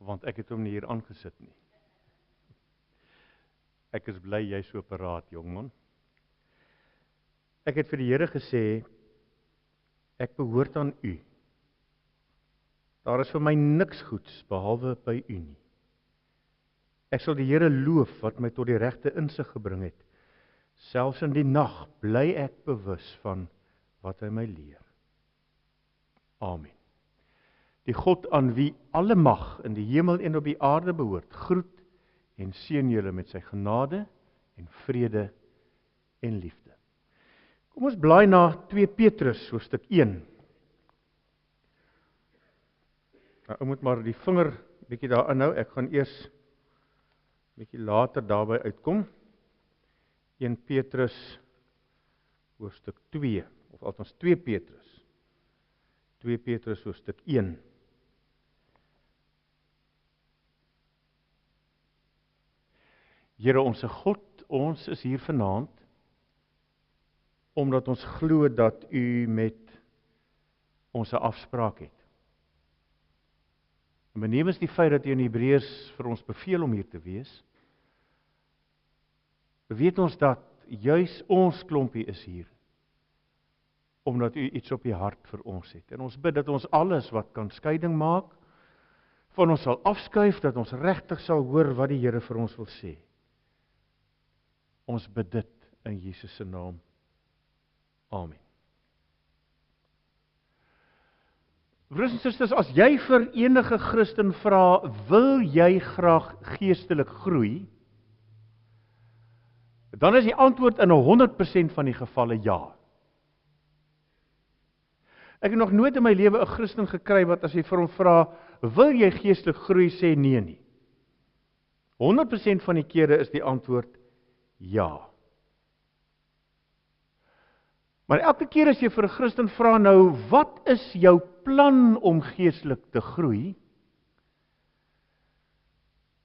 want ek het hom nie hier aangesit nie. Ek is bly jy so paraat, jongman. Ek het vir die Here gesê, ek behoort aan U. Daar is vir my niks goeds behalwe by U nie. Ek sal die Here loof wat my tot die regte insig gebring het. Selfs in die nag bly ek bewus van wat hy my leer. Amen. Die God aan wie alle mag in die hemel en op die aarde behoort, groet en seën julle met sy genade en vrede en liefde. Kom ons blaai na 2 Petrus hoofstuk 1. Nou, ek moet maar die vinger bietjie daar inhou. Ek gaan eers bietjie later daarby uitkom. 1 Petrus hoofstuk 2, of althans 2 Petrus. 2 Petrus hoofstuk 1. Here onse God, ons is hier vanaand, omdat ons glo dat U met ons 'n afspraak het. En benewens die feit dat U in Hebreërs vir ons beveel om hier te wees, weet ons dat juis ons klompie is hier, omdat U iets op die hart vir ons het. En ons bid dat ons alles wat kan skeiding maak, van ons sal afskuif, dat ons regtig sal hoor wat die Here vir ons wil sê. Ons bid dit in Jesus se naam. Amen. Broers en susters, as jy vir enige Christen vra, wil jy graag geestelik groei? Dan is die antwoord in 100% van die gevalle ja. Ek het nog nooit in my lewe 'n Christen gekry wat as jy vir hom vra, wil jy geestelik groei, sê nee nie. 100% van die kere is die antwoord ja. Maar elke keer as jy vir 'n Christen vra nou, wat is jou plan om geestelik te groei?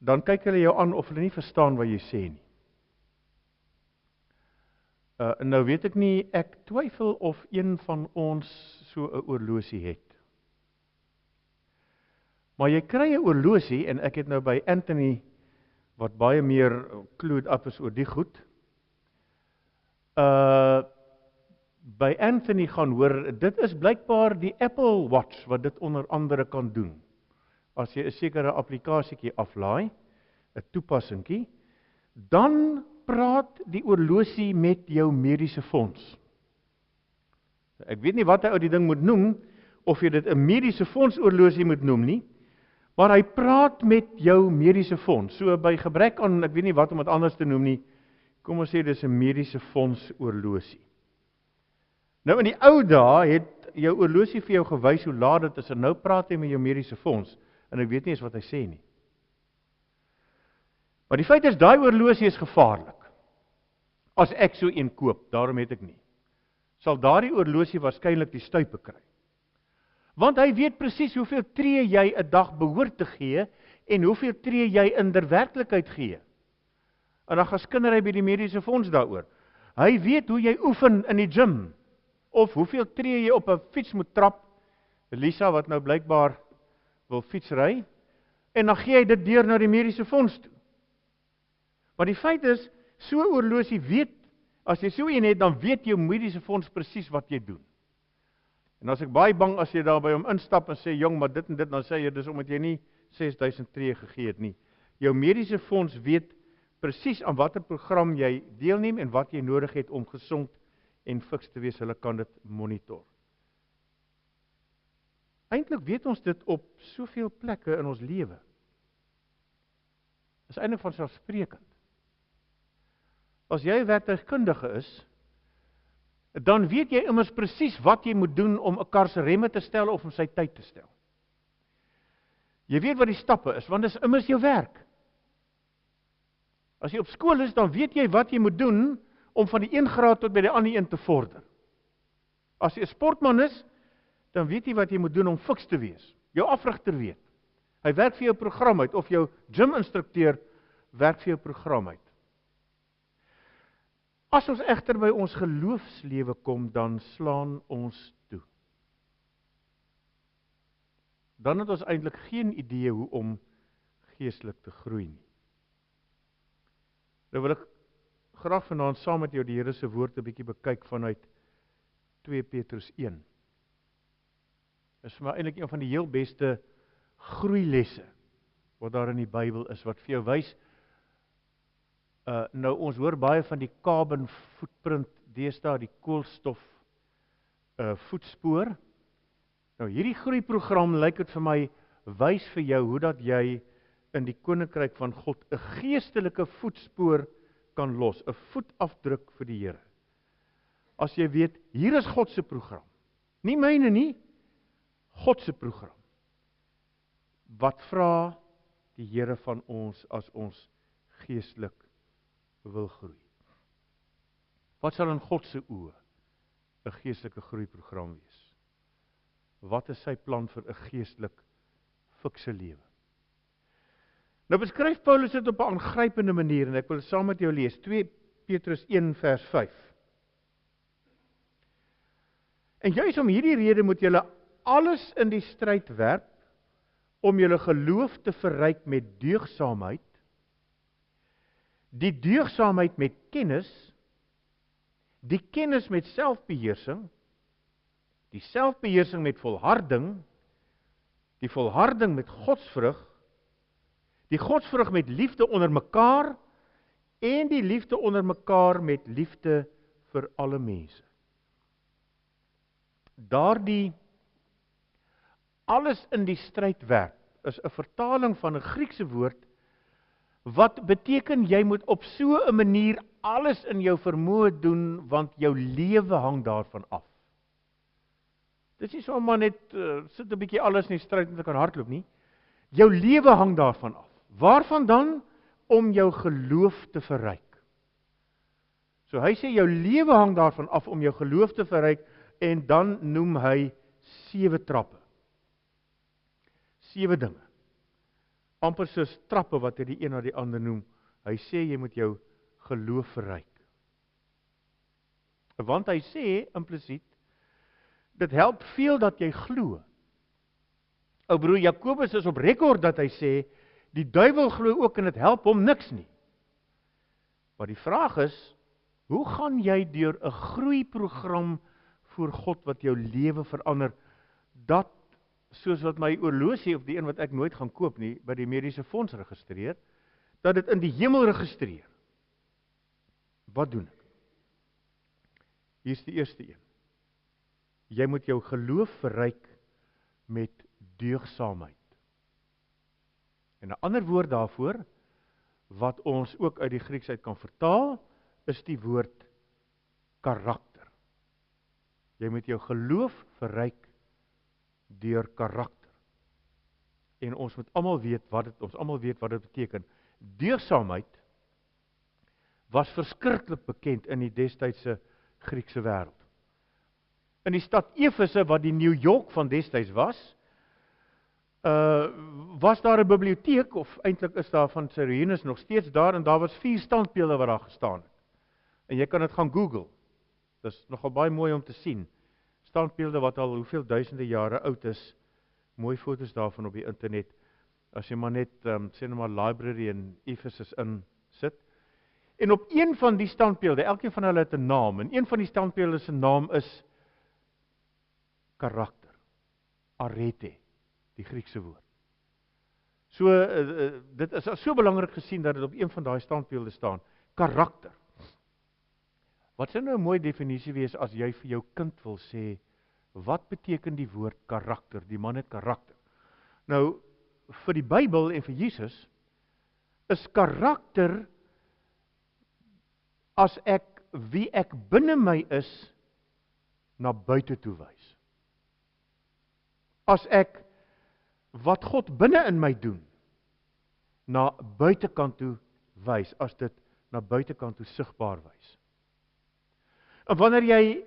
Dan kyk hulle jou aan of hulle nie verstaan wat jy sê nie. Nou weet ek nie, ek twyfel of een van ons so 'n oorlosie het. Maar jy kry 'n oorlosie, en ek het nou by Anthony, wat baie meer clued up is oor die goed, by Anthony gaan hoor, dit is blykbaar die Apple Watch wat dit onder andere kan doen. As jy 'n sekere applikasietjie aflaai, 'n toepassingkie, dan praat die oorlosie met jou mediese fonds. Ek weet nie wat hy uit die ding moet noem, of jy dit 'n mediese fonds oorlosie moet noem nie, maar hy praat met jou mediese fonds. So by gebrek aan, ek weet nie wat om dit anders te noem nie, kom ons sê dis 'n mediese fonds oorlosie. Nou in die ou dae het jou oorlosie vir jou gewys hoe laat dit is, en nou praat hy met jou mediese fonds, en ek weet nie eens wat hy sê nie. Maar die feit is, daai oorlosie is gevaarlik. As ek so een koop, daarom het ek nie, sal daardie oorlosie waarskynlik die stuipe kry. Want hy weet presies hoeveel tree jy 'n dag behoort te gee, en hoeveel tree jy in der werklikheid gee. En dan gaan skinder hy by die mediese fonds daaroor. Hy weet hoe jy oefen in die gym, of hoeveel tree jy op 'n fiets moet trap, Lisa wat nou blykbaar wil fietsry, en dan gee hy dit deur na die mediese fonds toe. Maar die feit is, so oorlosie weet, as jy so een het, dan weet jou mediese fonds presies wat jy doen. En as ek baie bang as jy daar by hom instap en sê, jong, maar dit en dit, dan sê jy, dis omdat jy nie 6000 tree gegee het nie. Jou mediese fonds weet presies aan watter program jy deelneem en wat jy nodig het om gesond en fiks te wees. Hulle kan dit monitor. Eintlik weet ons dit op soveel plekke in ons lewe. Is eintlik vanselfsprekend. As jy werktuigkundige is, dan weet jy immers presies wat jy moet doen om 'n kar se remme te stel of om sy tyd te stel. Jy weet wat die stappe is, want dit is immers jou werk. As jy op skool is, dan weet jy wat jy moet doen om van die een graad tot by die ander een te vorder. As jy 'n sportman is, dan weet jy wat jy moet doen om fiks te wees. Jou afrigter weet. Hy werk vir jou program uit, of jou gym-instrukteur werk vir jou program uit. As ons egter by ons geloofslewe kom, dan slaan ons toe. Dan het ons eintlik geen idee hoe om geestelik te groei nie. Nou wil ek graag vanaand saam met jou die Here se woord 'n bietjie bekyk vanuit 2 Petrus 1. Is vir my eintlik een van die heel beste groeilesse wat daar in die Bybel is, wat vir jou wys, nou ons hoor baie van die carbon footprint, deesdae die koolstof voetspoor. Nou hierdie groeiprogram lyk dit vir my wys vir jou hoe dat jy in die koninkryk van God 'n geestelike voetspoor kan los, 'n voetafdruk vir die Here. As jy weet, hier is God se program. Nie myne nie, God se program. Wat vra die Here van ons as ons geestelik wil groei? Wat sal in God se oë 'n geestelike groeiprogram wees? Wat is sy plan vir 'n geestelik fikse lewe? Nou beskryf Paulus dit op 'n aangrypende manier en ek wil saam met jou lees 2 Petrus 1 vers 5. En juis om hierdie rede moet julle alles in die stryd werp om julle geloof te verryk met deugsaamheid, die deugsaamheid met kennis, die kennis met selfbeheersing, die selfbeheersing met volharding, die volharding met godsvrug, die godsvrug met liefde onder mekaar en die liefde onder mekaar met liefde vir alle mense. Daardie alles in die stryd werp is 'n vertaling van 'n Griekse woord wat beteken jy moet op so 'n manier alles in jou vermoë doen want jou lewe hang daarvan af. Dis nie sommer net sit 'n bietjie alles in die stryd om te kan hardloop nie. Jou lewe hang daarvan af. Waarvan dan? Om jou geloof te verryk. So hy sê jou lewe hang daarvan af om jou geloof te verryk en dan noem hy 7 trappe. 7 dinge. Amper soos trappe wat hy die een na die ander noem. Hy sê jy moet jou geloof verryk. Want hy sê implisiet dit help veel dat jy glo. Ou broer Jakobus is op rekord dat hy sê die duiwel glo ook en dit help hom niks nie. Maar die vraag is, hoe gaan jy deur 'n groeiprogram voor God wat jou lewe verander, dat soos wat my oorlosie of die een wat ek nooit gaan koop nie, by die mediese fonds registreer, dat dit in die hemel registreer. Wat doen ek? Hier is die eerste een. Jy moet jou geloof verryk met deugsaamheid. En 'n ander woord daarvoor, wat ons ook uit die Grieks uit kan vertaal, is die woord karakter. Jy moet jou geloof verryk deur karakter. En ons moet almal weet wat dit beteken. Deugsaamheid was verskriklik bekend in die destydse Griekse wêreld. In die stad Efese, wat die New York van destyds was daar 'n biblioteek, of eintlik is daar van sy ruïnes nog steeds daar, en daar was 4 standbeelde wat daar gestaan het. En jy kan dit gaan Google. Dis nogal baie mooi om te sien. Standbeelde wat al hoeveel duisende jare oud is. Mooi foto's daarvan op die internet. As jy maar net, sê nou maar library in Ephesus in sit. En op een van die standbeelde, elkeen van hulle het 'n naam, en een van die standbeelde se naam is karakter. Arete, die Griekse woord. So, dit is so belangrik gesien dat dit op een van daai standbeelde staan. Karakter. Wat sou nou 'n mooi definisie wees as jy vir jou kind wil sê, wat beteken die woord karakter? Die man het karakter. Nou, vir die Bybel en vir Jesus, is karakter as ek wie ek binne my is, na buite toe wys. As ek wat God binne in my doen, na buitekant toe wys, as dit na buitekant toe sigbaar wys. En wanneer jy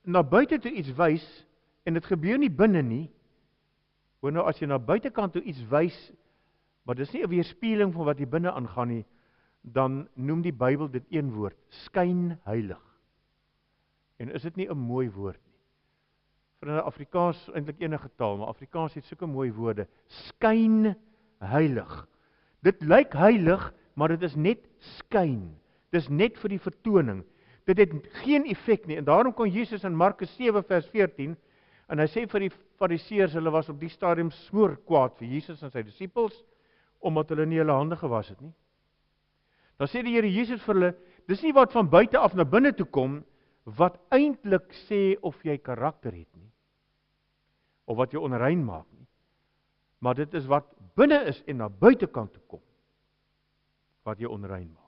na buite toe iets wys, en dit gebeur nie binne nie, hoor nou, as jy na buitekant toe iets wys, maar dis nie 'n weerspieëling van wat hier binne aangaan nie, dan noem die Bybel dit een woord, skynheilig. En is dit nie 'n mooi woord nie? Vir 'n Afrikaans eintlik enige taal, maar Afrikaans het sulke mooi woorde, skynheilig. Dit lyk heilig, maar dit is net skyn. Dit is net vir die vertoning. Dit het geen effek nie. En daarom kon Jesus in Markus 7 vers 14, en hy sê vir die Fariseërs, hulle was op die stadium smoor kwaad vir Jesus en sy disippels, omdat hulle nie hulle hande gewas het nie. Dan sê die Here Jesus vir hulle, dis nie wat van buite af na binne toe kom, wat eintlik sê of jy karakter het nie, of wat jou onrein maak nie, maar dit is wat binne is en na buitekant toe kom, wat jou onrein maak.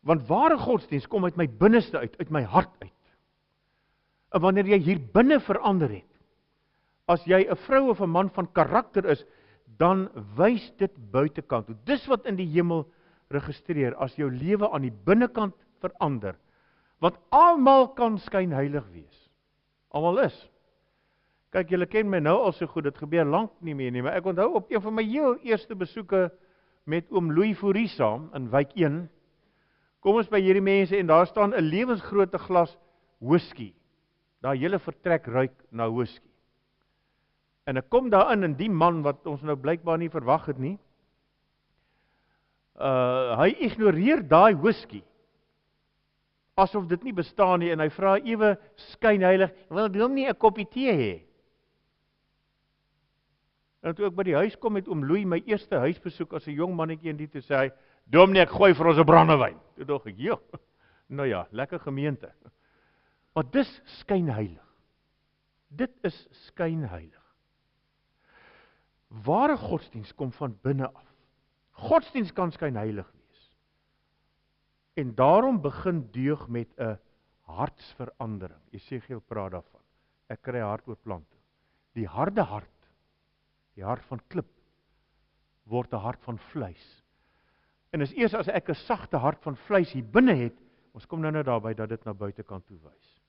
Want ware godsdienst kom uit my binneste uit my hart uit. En wanneer jy hier binne verander het, as jy 'n vrou of 'n man van karakter is, dan wys dit buitekant toe. Dis wat in die hemel registreer, as jou lewe aan die binnekant verander. Want almal kan skynheilig wees. Almal is. Kyk, julle ken my nou al so goed, dit gebeur lank nie meer nie, maar ek onthou op een van my heel eerste besoeke met oom Louis Fourie saam, in Wijk 1, kom ons by hierdie mense en daar staan 'n lewensgrootte glas whisky. Daai hele vertrek ruik na whisky. En ek kom daarin en die man wat ons nou blykbaar nie verwag het nie, hy ignoreer daai whisky, asof dit nie bestaan nie, en hy vra ewe skynheilig, wil hom nie 'n koppie tee hê? En toe ek by die huis kom met oom Louis, my eerste huisbesoek as 'n jong mannetjie, en die toe sê hy, dominee, ek gooi vir ons 'n brandewyn. Toe dog ek, ja, nou ja, lekker gemeente. Maar dis skynheilig. Dit is skynheilig. Ware godsdienst kom van binne af. Godsdienst kan skynheilig wees. En daarom begin deug met 'n hartsverandering. Esegiel praat daarvan. Ek kry hartoortplanting. Die harde hart, die hart van klip, word 'n hart van vleis. En is eers as ek 'n sagte hart van vleis hier binne het, ons kom nou daarby dat dit na buitekant toe wys.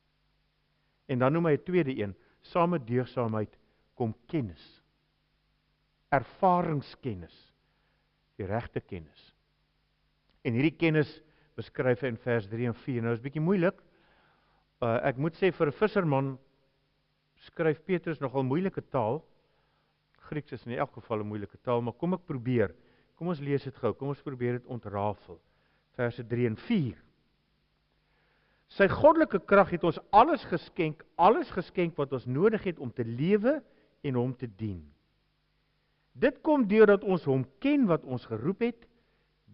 En dan noem hy 'n tweede een, saam met deugsaamheid kom kennis. Ervaringskennis. Die regte kennis. En hierdie kennis beskryf hy in vers 3 en 4. Nou is bietjie moeilik. Ek moet sê vir 'n visserman skryf Petrus nogal moeilike taal. Grieks is in elk geval 'n moeilike taal, maar kom ek probeer. Kom ons lees dit gou. Kom ons probeer dit ontrafel. Verse 3 en 4. Sy goddelike krag het ons alles geskenk wat ons nodig het om te lewe en hom te dien. Dit kom deurdat ons hom ken wat ons geroep het,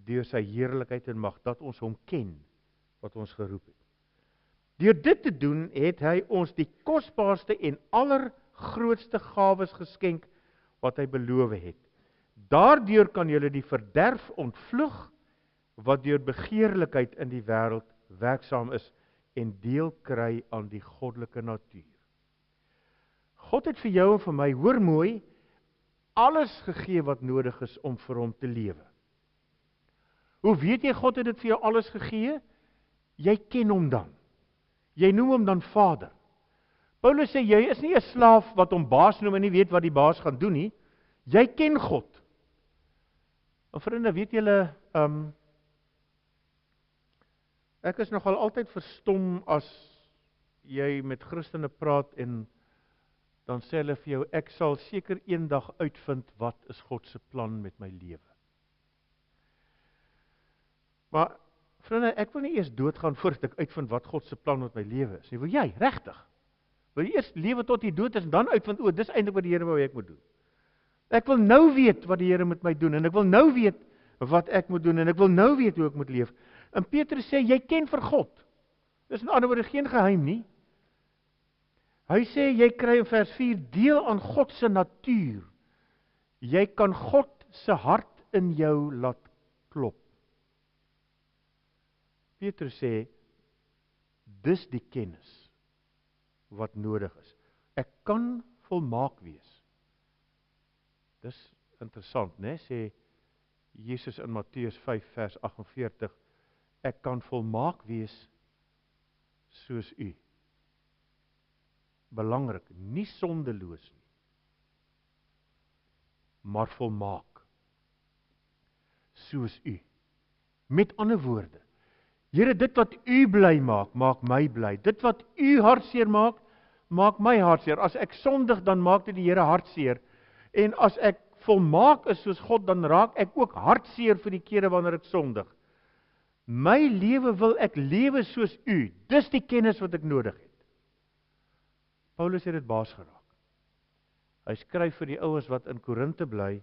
deur sy heerlikheid en mag, dat ons hom ken wat ons geroep het. Deur dit te doen, het hy ons die kosbaarste en allergrootste gawes geskenk wat hy beloof het. Daardeur kan julle die verderf ontvlug, wat deur begeerlikheid in die wêreld werksaam is, en deel kry aan die goddelike natuur. God het vir jou en vir my, hoor mooi, alles gegee wat nodig is om vir hom te lewe. Hoe weet jy God het dit vir jou alles gegee? Jy ken hom dan. Jy noem hom dan Vader. Paulus sê, jy is nie 'n slaaf wat hom baas noem en nie weet wat die baas gaan doen nie. Jy ken God. En vriende, weet julle, ek is nogal altyd verstom as jy met Christene praat en dan sê hulle vir jou, ek sal seker eendag uitvind wat is God se plan met my lewe. Maar vriende, ek wil nie eers doodgaan voordat ek uitvind wat God se plan met my lewe is nie. Wil jy, regtig? Wil jy eers lewe tot jy dood is en dan uitvind, dis eintlik wat die Here wou hê ek moet doen. Ek wil nou weet wat die Here met my doen en ek wil nou weet wat ek moet doen en ek wil nou weet hoe ek moet leef. En Petrus sê, jy ken vir God. Dis in ander woorde geen geheim nie. Hy sê, jy kry in vers 4 deel aan God se natuur. Jy kan God se hart in jou laat klop. Petrus sê, dis die kennis wat nodig is. Ek kan volmaak wees. Dis interessant, né? Sê Jesus in Matteus 5 vers 48, ek kan volmaak wees soos u. Belangrik, nie sondeloos nie, maar volmaak soos u. Met ander woorde, Here, dit wat u bly maak, maak my bly. Dit wat u hartseer maak, maak my hartseer. As ek sondig, dan maak dit die Here hartseer. En as ek volmaak is soos God, dan raak ek ook hartseer vir die kere wanneer ek sondig. My lewe wil ek lewe soos u. Dis die kennis wat ek nodig het. Paulus het dit baas geraak. Hy skryf vir die ouens wat in Korinthe bly,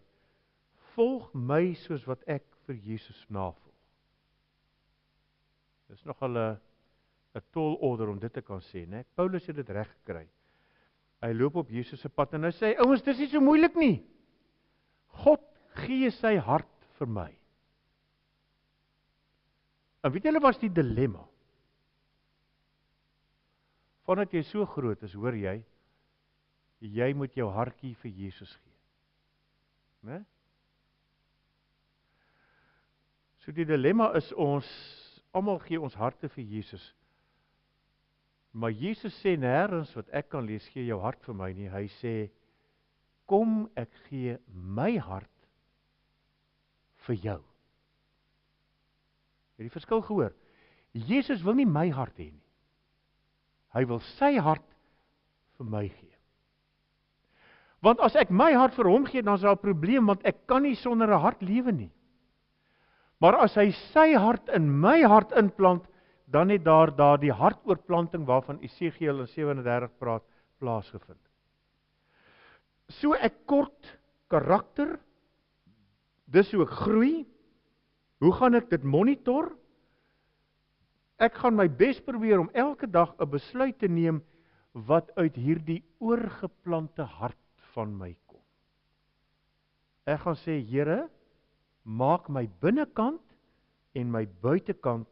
volg my soos wat ek vir Jesus navolg. Dis nogal 'n tall order om dit te kan sê, né? Paulus het dit reg gekry. Hy loop op Jesus se pad en hy sê, ouens, dis nie so moeilik nie. God gee sy hart vir my. En weet julle wat is die dilemma? Vandat jy so groot is, hoor jy moet jou hartjie vir Jesus gee. Né? So die dilemma is ons almal gee ons harte vir Jesus. Maar Jesus sê nêrens wat ek kan lees, gee jou hart vir my nie. Hy sê, kom ek gee my hart vir jou. Het jy die verskil gehoor? Jesus wil nie my hart hê nie. Hy wil sy hart vir my gee. Want as ek my hart vir hom gee, dan is daar 'n probleem, want ek kan nie sonder 'n hart lewe nie. Maar as hy sy hart in my hart inplant, dan het daar die hartoorplanting waarvan Esegiel in 37 praat, plaasgevind. So ek kort karakter, dis hoe ek groei. Hoe gaan ek dit monitor? Ek gaan my bes probeer om elke dag 'n besluit te neem wat uit hierdie oorgeplante hart van my kom. Ek gaan sê, Here, maak my binnekant en my buitekant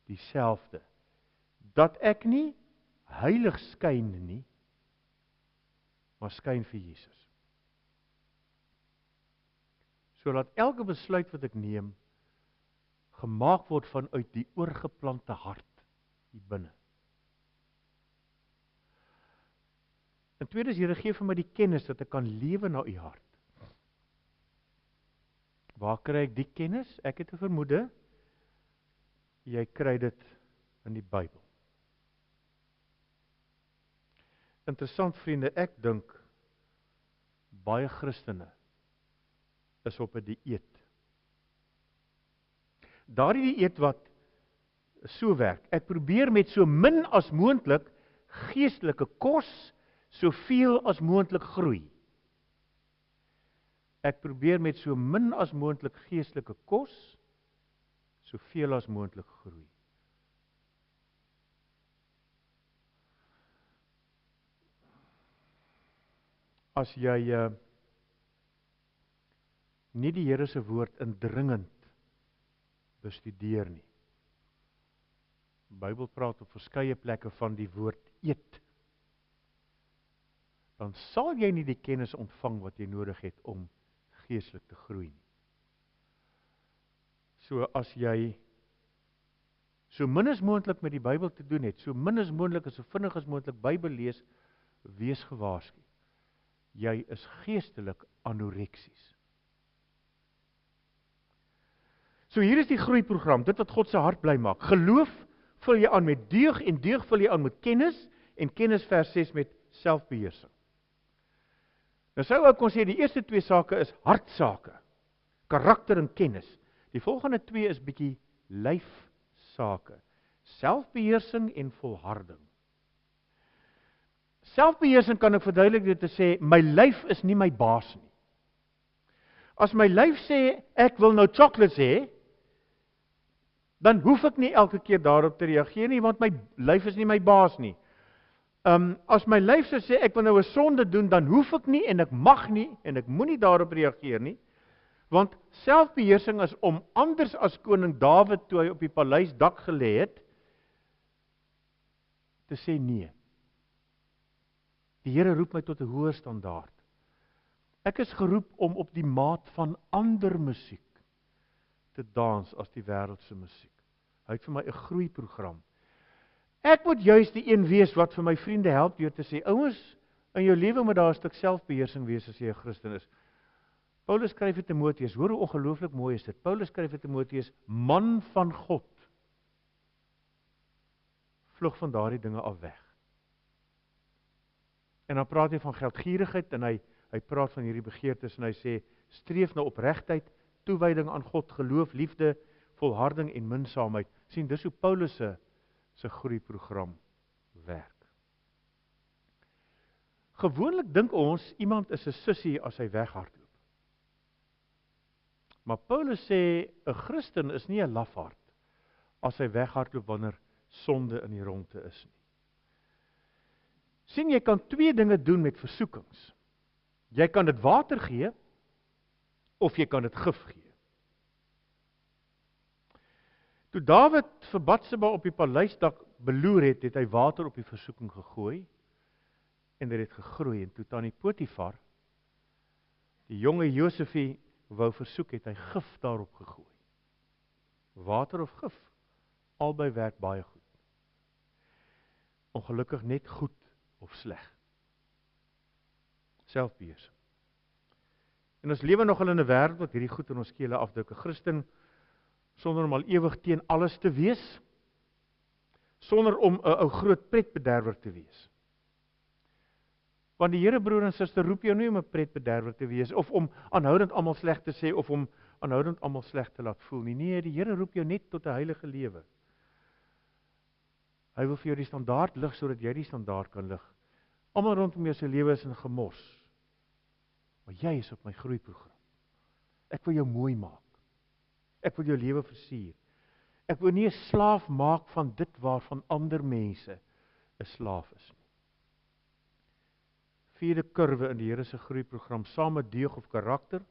dieselfde. Dat ek nie heilig skyn nie, maar skyn vir Jesus. Sodat elke besluit wat ek neem, gemaak word vanuit die oorgeplante hart hier binne. En tweedens, Here, gee vir my die kennis dat ek kan lewe na u hart. Waar kry ek die kennis? Ek het 'n vermoede, jy kry dit in die Bybel. Interessant, vriende, ek dink baie Christene is op 'n dieet. Daardie dieet wat so werk, ek probeer met so min as moontlik geestelike kos, soveel as moontlik groei. Ek probeer met so min as moontlik geestelike kos, soveel as moontlik groei. As jy nie die Here se woord indringend bestudeer nie. Die Bybel praat op verskeie plekke van die woord eet. Dan sal jy nie die kennis ontvang wat jy nodig het om geestelik te groei nie. So as jy so min as moontlik met die Bybel te doen het, so min as moontlik en so vinnig as moontlik Bybel lees, wees gewaarsku. Jy is geestelik anoreksies. So hier is die groeiprogram, dit wat God se hart bly maak. Geloof vul jy aan met deug en deug vul jy aan met kennis en kennis vers 6 met selfbeheersing. Nou sou ek kon sê die eerste twee sake is hartsake, karakter en kennis. Die volgende twee is bietjie lyfsake, selfbeheersing en volharding. Selfbeheersing kan ek verduidelik deur te sê, my lyf is nie my baas nie. As my lyf sê, ek wil nou chocolates hê, dan hoef ek nie elke keer daarop te reageer nie, want my lyf is nie my baas nie. As my lyf sê, ek wil nou 'n sonde doen, dan hoef ek nie, en ek mag nie, en ek moenie daarop reageer nie, want selfbeheersing is om anders as koning Dawid, toe hy op die paleisdak gelê het, te sê nee. Die Here roep my tot 'n hoër standaard. Ek is geroep om op die maat van ander musiek te dans as die wêreldse musiek. Hy het vir my 'n groeiprogram. Ek moet juis die een wees wat vir my vriende help deur te sê, ouens, in jou lewe moet daar 'n stuk selfbeheersing wees as jy 'n Christen is. Paulus skryf vir Timoteus, hoor hoe ongelooflik mooi is dit. Paulus skryf vir Timoteus, man van God, vlug van daardie dinge af weg. En dan praat hy van geldgierigheid en hy hy praat van hierdie begeertes en hy sê, streef na opregtheid, toewyding aan God, geloof, liefde, volharding en minsaamheid. Sien, dis hoe Paulus se groeiprogram werk. Gewoonlik dink ons, iemand is 'n sussie as hy weghardloop. Maar Paulus sê, 'n Christen is nie 'n lafaard as hy weghardloop wanneer sonde in die rondte is nie. Sien, jy kan twee dinge doen met versoekings. Jy kan dit water gee, of jy kan dit gif gee. Toe Dawid vir Batseba op die paleisdak beloer het, het hy water op die versoeking gegooi, en dit het gegroei, en toe tannie Potifar, die jonge Josefie, wou versoek, het hy gif daarop gegooi. Water of gif, albei werk baie goed. Ongelukkig net goed of sleg. Selfbeheersing. En ons lewe nogal in 'n wêreld wat hierdie goed in ons skele afdruk. 'n Christen sonder om al ewig teen alles te wees, sonder om 'n groot pretbederwer te wees. Want die Here, broer en suster, roep jou nie om 'n pretbederwer te wees, of om aanhoudend almal sleg te sê, of om aanhoudend almal sleg te laat voel nie. Nee, die Here roep jou net tot 'n heilige lewe. Hy wil vir jou die standaard lig, sodat jy die standaard kan lig. Almal rondom jou se lewe is in gemors. Maar jy is op my groeiprogram. Ek wil jou mooi maak. Ek wil jou lewe versier. Ek wil nie 'n slaaf maak van dit waarvan ander mense 'n slaaf is nie. Vierde kurwe in die Here se groeiprogram, saam met deug of karakter,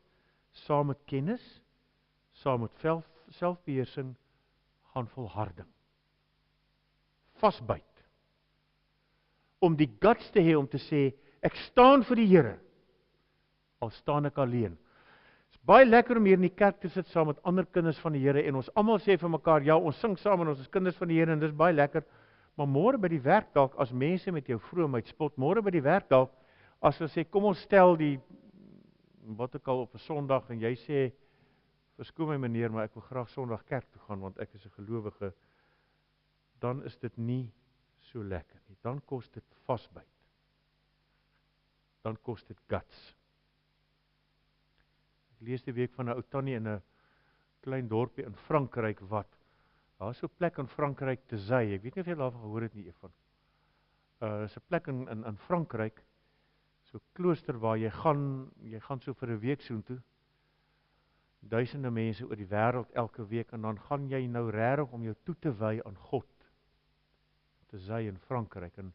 saam met kennis, saam met selfbeheersing, gaan volharding. Vasbyt. Om die guts te hê om te sê, ek staan vir die Here, al staan ek alleen. Het is baie lekker om hier in die kerk te sit saam met ander kinders van die Here, en ons almal sê vir mekaar, ja, ons sing saam en ons is kinders van die Here, en dis baie lekker, maar môre by die werk dalk, as mense met jou vroomheid spot, môre by die werk dalk, as hulle sê, kom ons stel die, wat ook al op 'n Sondag, en jy sê, verskoon my meneer, maar ek wil graag Sondag kerk toe gaan, want ek is 'n gelowige, dan is dit nie so lekker nie. Dan kos dit vasbyt. Dan kos dit guts. Ek lees die week van 'n ou tannie in 'n klein dorpie in Frankryk wat, daar is so 'n plek in Frankryk te Zey, ek weet nie of jy daarvan gehoor het nie, Evan. Is 'n plek in Frankryk, so 'n klooster waar jy gaan so vir 'n week soontoe, duisende mense oor die wêreld elke week, en dan gaan jy nou regtig om jou toe te wy aan God, te Zey in Frankryk, en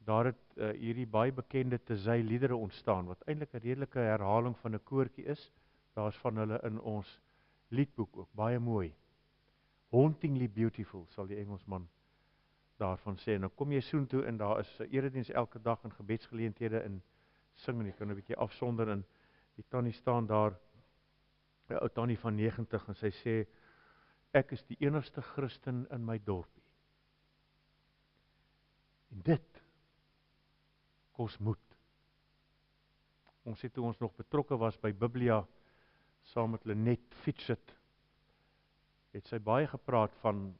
daar het hierdie baie bekende te Zey liedere ontstaan, wat eintlik 'n redelike herhaling van 'n koortjie is. Daar's van hulle in ons liedboek ook, baie mooi. Hauntingly beautiful, sal die Engelsman daarvan sê. En dan kom jy soontoe en daar is 'n erediens elke dag en gebedsgeleenthede en sing, en jy kan 'n bietjie afsonder, en die tannie staan daar, 'n ou tannie van 90, en sy sê, ek is die enigste Christen in my dorpie. En dit kos moed. Ons het, toe ons nog betrokke was by Biblia, saam met Lenet Fitchett, het sy baie gepraat van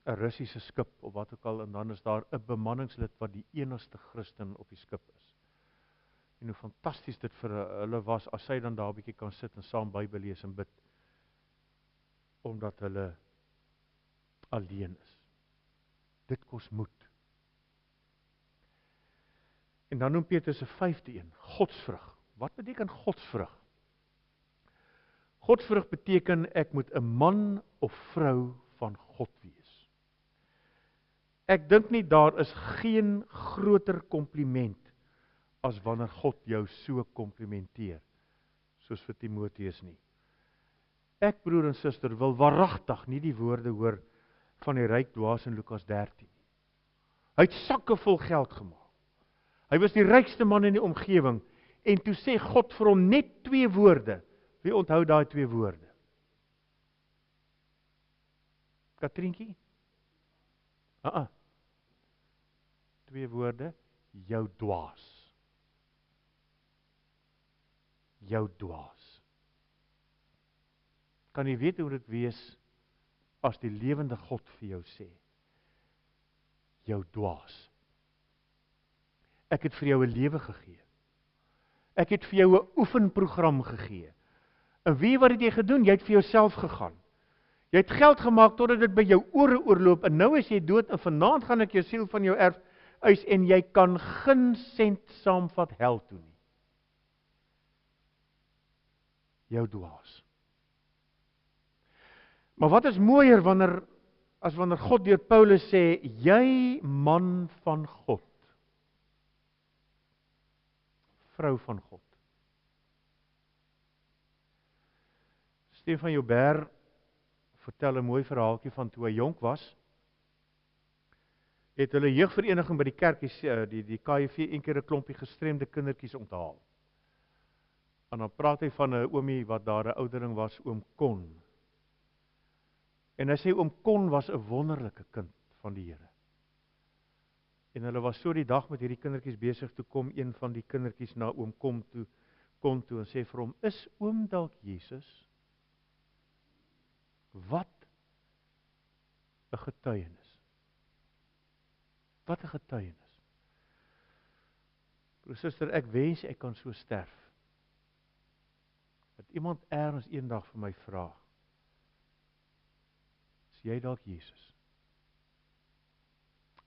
'n Russiese skip, of wat ook al, en dan is daar 'n bemanningslid wat die enigste Christen op die skip is. En hoe fantasties dit vir hulle was, as sy dan daar 'n bietjie kan sit en saam Bybel lees en bid, omdat hulle alleen is. Dit kos moed. En dan noem Petrus 'n vyfde een, godsvrug. Wat beteken godsvrug? Godsvrug beteken ek moet 'n man of vrou van God wees. Ek dink nie daar is geen groter kompliment as wanneer God jou so komplimenteer, soos vir Timoteus nie. Ek, broer en suster, wil waaragtig nie die woorde hoor van die ryk dwaas in Lukas 13 nie. Hy het sakke vol geld gemaak. Hy was die rykste man in die omgewing, en toe sê God vir hom net 2 woorde. Wie onthou daai 2 woorde? Katrientjie? 2 woorde, jou dwaas. Jou dwaas. Kan jy weet hoe dit wees as die lewende God vir jou sê, jou dwaas. Ek het vir jou 'n lewe gegee. Ek het vir jou 'n oefenprogram gegee. En weet wat het jy gedoen? Jy het vir jouself gegaan. Jy het geld gemaak totdat dit by jou ore oorloop en nou is jy dood en vanaand gaan ek jou siel van jou erf eis en jy kan geen sent saamvat hel toe nie. Jou dwaas. Maar wat is mooier wanneer God deur Paulus sê, jy man van God, vrou van God. Stefan Joubert vertel 'n mooi verhaaltjie van toe hy jonk was. Het hulle jeugvereniging by die kerkies, die KFV, een keer 'n klompie gestremde kindertjies onthaal. En dan praat hy van 'n oomie wat daar 'n ouderling was, oom Kon. En hy sê oom Kon was 'n wonderlike kind van die Here. En hulle was so die dag met hierdie kindertjies besig, toe kom een van die kindertjies na oom Kon toe en sê vir hom, is oom dalk Jesus? Wat 'n getuienis. Wat 'n getuienis. Broer, suster, ek wens ek kan so sterf. Dat iemand ergens eendag vir my vra, is jy dalk Jesus?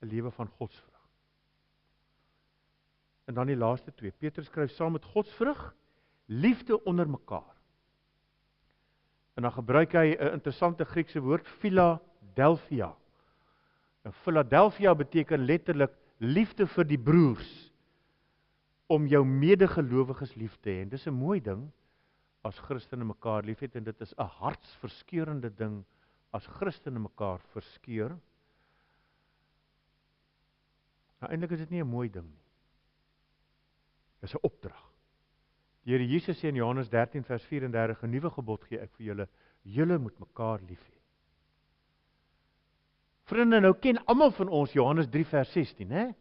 'n lewe van godsvrug. En dan die laaste twee. Petrus skryf saam met godsvrug, liefde onder mekaar. En dan gebruik hy 'n interessante Griekse woord, Philadelphia. En Philadelphia beteken letterlik liefde vir die broers, om jou medegelowiges lief te hê. En dis 'n mooi ding as Christene mekaar liefhet, en dit is 'n hartsverskeurende ding as Christene mekaar verskeur. Nou eintlik is dit nie 'n mooi ding nie. Dis 'n opdrag. Die Here Jesus sê in Johannes 13 vers 34, 'n nuwe gebod gee ek vir julle, julle moet mekaar lief hê. Vriende, nou ken almal van ons Johannes 3 vers 16, hè?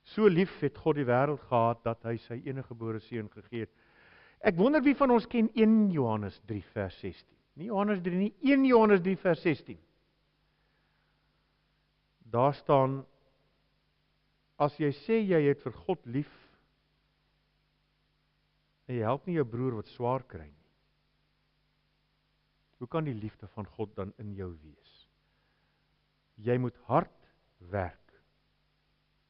So lief het God die wêreld gehad dat hy sy eniggebore seun gegee het. Ek wonder wie van ons ken 1 Johannes 3 vers 16. Nie Johannes 3 nie, 1 Johannes 3 vers 16. Daar staan, as jy sê jy het vir God lief, en jy help nie jou broer wat swaar kry nie, hoe kan die liefde van God dan in jou wees? Jy moet hard werk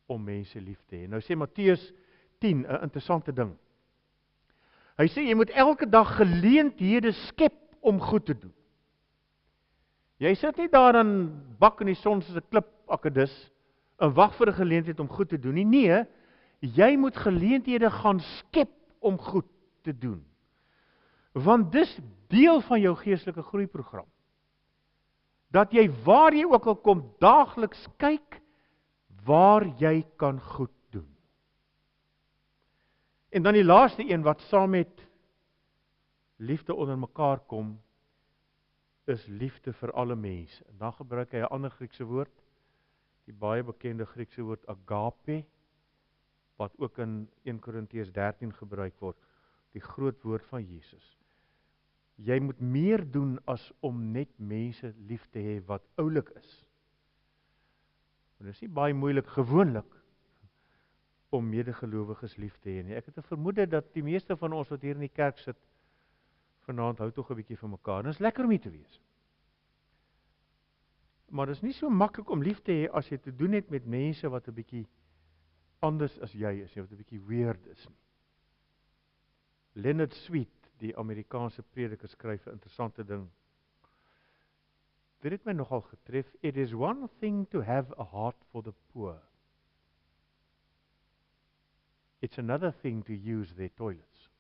om mense lief te hê. Nou sê Matteus 10, 'n interessante ding. Hy sê jy moet elke dag geleenthede skep om goed te doen. Jy sit nie daar aan bak in die son soos 'n klipakkedis en wag vir 'n geleentheid om goed te doen nie. Nee, jy moet geleenthede gaan skep om goed te doen. Want dis deel van jou geestelike groeiprogram. Dat jy waar jy ook al kom, daagliks kyk waar jy kan goed doen. En dan die laaste een wat saam met liefde onder mekaar kom, is liefde vir alle mense. En dan gebruik hy 'n ander Griekse woord, die baie bekende Griekse woord agape, wat ook in 1 Korintiërs 13 gebruik word, die groot woord van Jesus. Jy moet meer doen as om net mense lief te hê wat oulik is. En dit is nie baie moeilik gewoonlik om medegelowiges lief te hê nie. Ek het 'n vermoede dat die meeste van ons wat hier in die kerk sit, vanaand hou tog 'n bietjie van mekaar. En dit is lekker om hier te wees. Maar dit is nie so maklik om lief te hê as jy te doen het met mense wat 'n bietjie anders as jy is, wat 'n bietjie weird is nie. Leonard Sweet, die Amerikaanse prediker, skryf 'n interessante ding. Dit het my nogal getref. It is one thing to have a heart for the poor. It's another thing to use their toilets.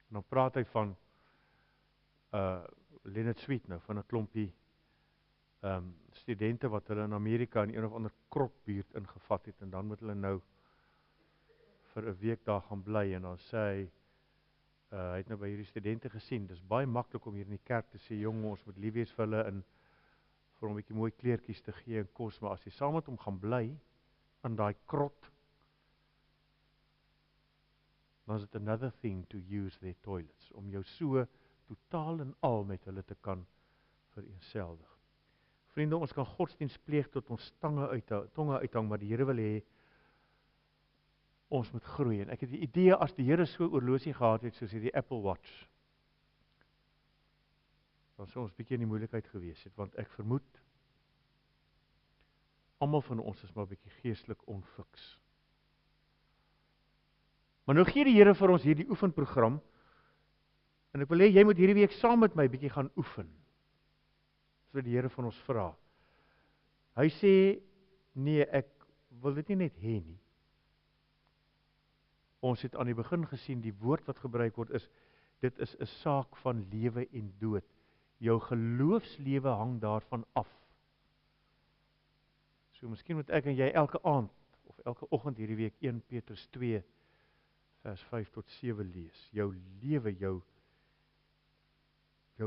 En dan praat hy van Leonard Sweet nou, van 'n klompie studente wat hulle in Amerika in een of ander kropbuurt ingevat het, en dan moet hulle nou vir 'n week daar gaan bly, en dan sê hy, hy het nou by hierdie studente gesien, dis baie maklik om hier in die kerk te sê, jong, ons moet lief wees vir hulle, en vir hom 'n bietjie mooi kleertjies te gee en kos, maar as jy saam met hom gaan bly, in daai krot, dan is it another thing to use their toilets, om jou so totaal en al met hulle te kan vereenselwig. Vriende, ons kan godsdienst pleeg tot ons tonge uithang, maar die Here wil hê, ons moet groei. En ek het die idee as die Here so 'n oorlosie gehad het soos hierdie Apple Watch, dan sou ons bietjie in die moeilikheid gewees het, want ek vermoed almal van ons is maar bietjie geestelik onfiks. Maar nou gee die Here vir ons hierdie oefenprogram, en ek wil hê jy moet hierdie week saam met my bietjie gaan oefen. Dis wat die Here van ons vra. Hy sê, nee, ek wil dit nie net hê nie. Ons het aan die begin gesien, die woord wat gebruik word is, dit is 'n saak van lewe en dood. Jou geloofslewe hang daarvan af. So miskien moet ek en jy elke aand, of elke oggend hierdie week 1 Petrus 2, vers 5 tot 7 lees. Jou lewe, jou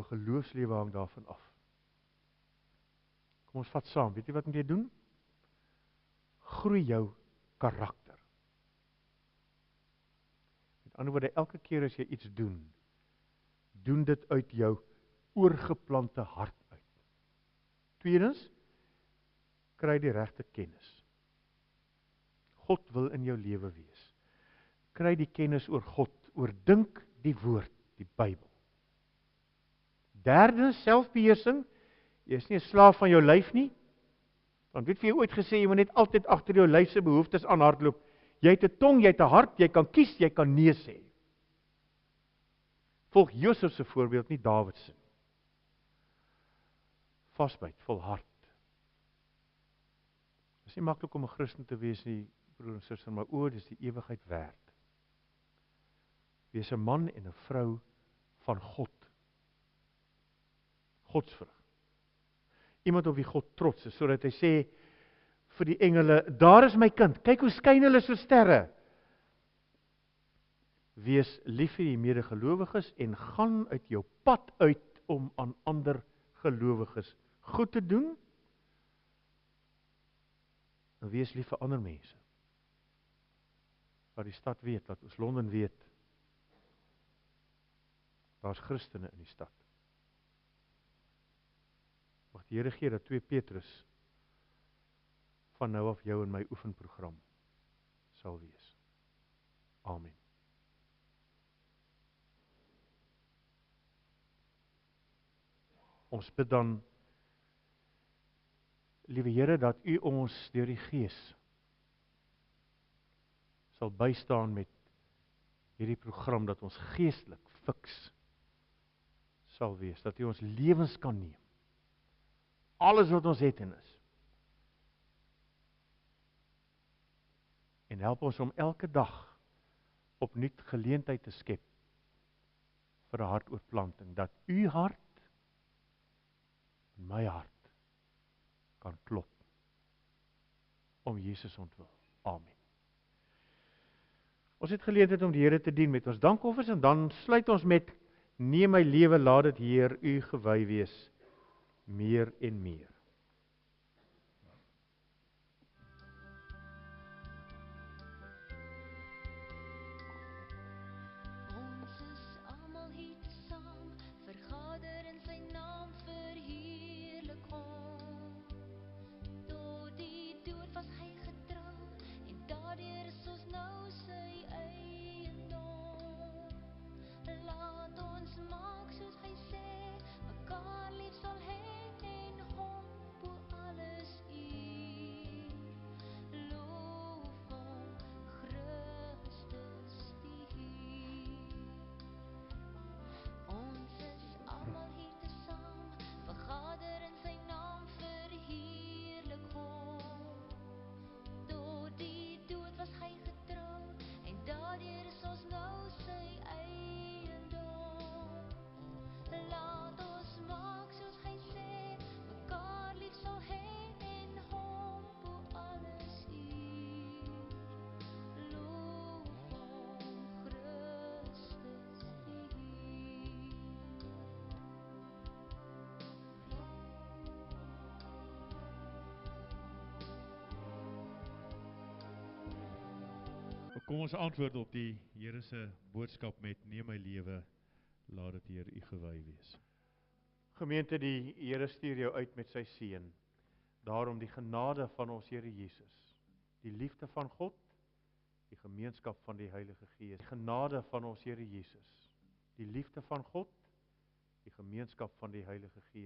geloofslewe hang daarvan af. Kom ons vat saam, weet jy wat moet jy doen? Groei jou karakter. Met ander woorde, elke keer as jy iets doen, doen dit uit jou oorgeplante hart uit. Tweedens, kry die regte kennis. God wil in jou lewe wees. Kry die kennis oor God, oordink die woord, die Bybel. Derdens, selfbeheersing. Jy is nie 'n slaaf van jou lyf nie. Want weet jy ooit gesê, jy moet net altyd agter jou lyf se behoeftes aanhardloop. Jy het 'n tong, jy het 'n hart, jy kan kies, jy kan nee sê. Volg Josef se voorbeeld, nie Dawid se nie. Vasbyt, volhard. Dit is nie maklik om 'n Christen te wees nie, broer en suster, maar dis die ewigheid werd. Wees 'n man en 'n vrou van God. Godsvrug. Iemand op wie God trots is, sodat hy sê vir die engele, daar is my kind, kyk hoe skyn hulle so sterre. Wees lief vir die medegelowiges en gaan uit jou pad uit om aan ander gelowiges goed te doen. En wees lief vir ander mense. Laat die stad weet, laat ons Londen weet, daar's Christene in die stad. Mag die Here gee dat 2 Petrus van nou af jou en my oefenprogram sal wees. Amen. Ons bid dan, liewe Here, dat U ons deur die Gees sal bystaan met hierdie program, dat ons geestelik fiks sal wees, dat U ons lewens kan neem. Alles wat ons het en is. En help ons om elke dag opnuut geleentheid te skep vir 'n hartoortplanting, dat U hart en my hart kan klop om Jesus ontwil. Amen. Ons het geleentheid om die Here te dien met ons dankoffers en dan sluit ons met neem my lewe, laat dit Heer U gewy wees, meer en meer. Ons is almal hier saam, vergader in sy naam verheerlik hom. Tot die dood was hy getrou, en daardeur is ons nou sy eiendom. Laat ons maak soos hy sê, mekaar lief sal hê en hom bo alles eer. Loof hom, Christus die Heer. Ons is almal hier tesaam, vergader in sy naam verheerlik hom. Tot die dood was hy getrou, en daardeur is ons nou sy eiendom. Laat ons maak soos hy sê, mekaar lief sal hê en hom bo alles eer. Loof hom, Christus die Heer. Kom ons antwoord op die Here se boodskap met neem my lewe, laat dit Heer U gewy wees. Gemeente, die Here stuur jou uit met sy seën. Daarom die genade van ons Here Jesus, die liefde van God die gemeenskap van die Heilige Gees, die genade van ons Here Jesus, die liefde van God, die gemeenskap van die Heilige Gees.